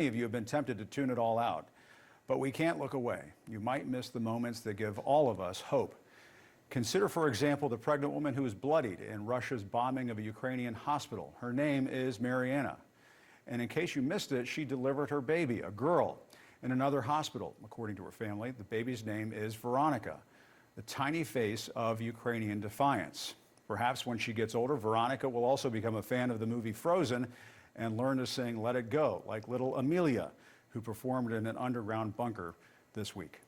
Many of you have been tempted to tune it all out, but we can't look away. You might miss the moments that give all of us hope. Consider, for example, the pregnant woman who was bloodied in Russia's bombing of a Ukrainian hospital. Her name is Mariana. And in case you missed it, she delivered her baby, a girl, in another hospital. According to her family, the baby's name is Veronica, the tiny face of Ukrainian defiance. Perhaps when she gets older, Veronica will also become a fan of the movie Frozen and learn to sing Let It Go, like little Amelia, who performed in an underground bunker this week.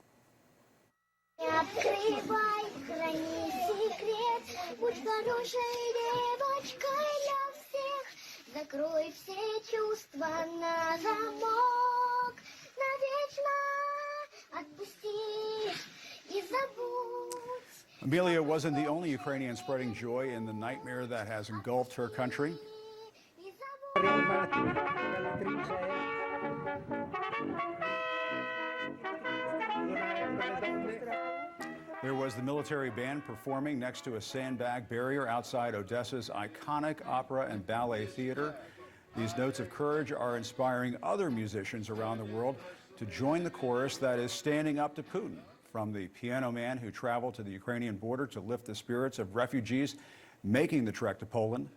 Amelia wasn't the only Ukrainian spreading joy in the nightmare that has engulfed her country. There was the military band performing next to a sandbag barrier outside Odessa's iconic opera and ballet theater. These notes of courage are inspiring other musicians around the world to join the chorus that is standing up to Putin. From the piano man who traveled to the Ukrainian border to lift the spirits of refugees making the trek to Poland.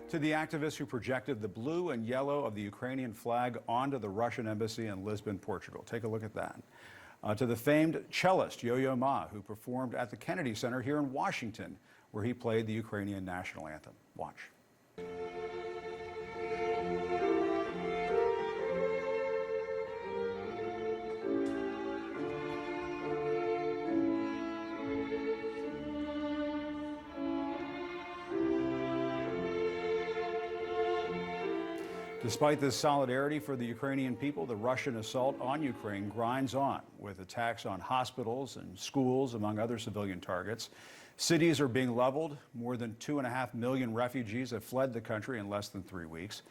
To the activists who projected the blue and yellow of the Ukrainian flag onto the Russian embassy in Lisbon, Portugal. Take a look at that. To the famed cellist Yo-Yo Ma, who performed at the Kennedy Center here in Washington, where he played the Ukrainian national anthem. Watch. Despite this solidarity for the Ukrainian people, the Russian assault on Ukraine grinds on, with attacks on hospitals and schools, among other civilian targets. Cities are being leveled. More than 2.5 million refugees have fled the country in less than 3 weeks.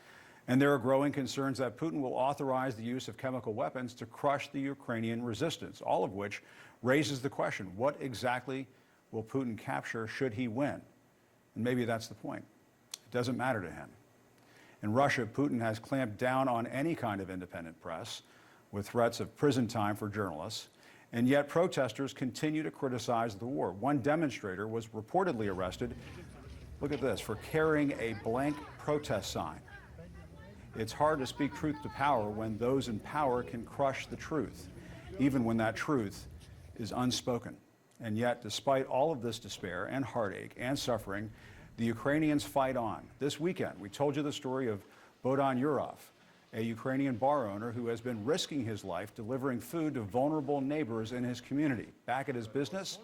And there are growing concerns that Putin will authorize the use of chemical weapons to crush the Ukrainian resistance, all of which raises the question, what exactly will Putin capture should he win? And maybe that's the point. It doesn't matter to him. In Russia, Putin has clamped down on any kind of independent press, with threats of prison time for journalists. And yet protesters continue to criticize the war. One demonstrator was reportedly arrested, look at this, for carrying a blank protest sign. It's hard to speak truth to power when those in power can crush the truth, even when that truth is unspoken. And yet, despite all of this despair and heartache and suffering, the Ukrainians fight on. This weekend, we told you the story of Bohdan Yurov, a Ukrainian bar owner who has been risking his life delivering food to vulnerable neighbors in his community. Back at his business,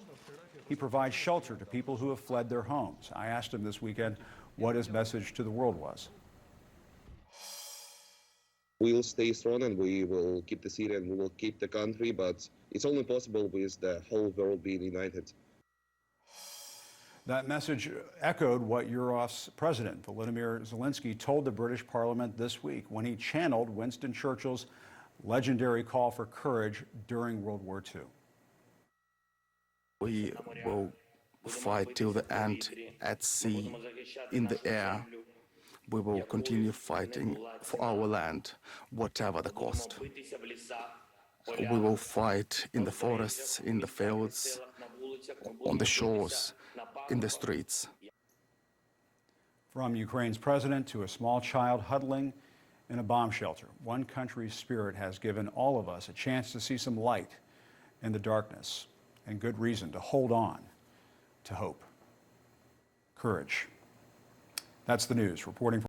he provides shelter to people who have fled their homes. I asked him this weekend what his message to the world was. We will stay strong and we will keep the city and we will keep the country, but it's only possible with the whole world being united. That message echoed what Yurov's president, Volodymyr Zelensky, told the British Parliament this week when he channeled Winston Churchill's legendary call for courage during World War II. We will fight till the end at sea, in the air. We will continue fighting for our land, whatever the cost. We will fight in the forests, in the fields, on the shores, in the streets. From Ukraine's president to a small child huddling in a bomb shelter, one country's spirit has given all of us a chance to see some light in the darkness and good reason to hold on to hope. Courage. That's the news. Reporting from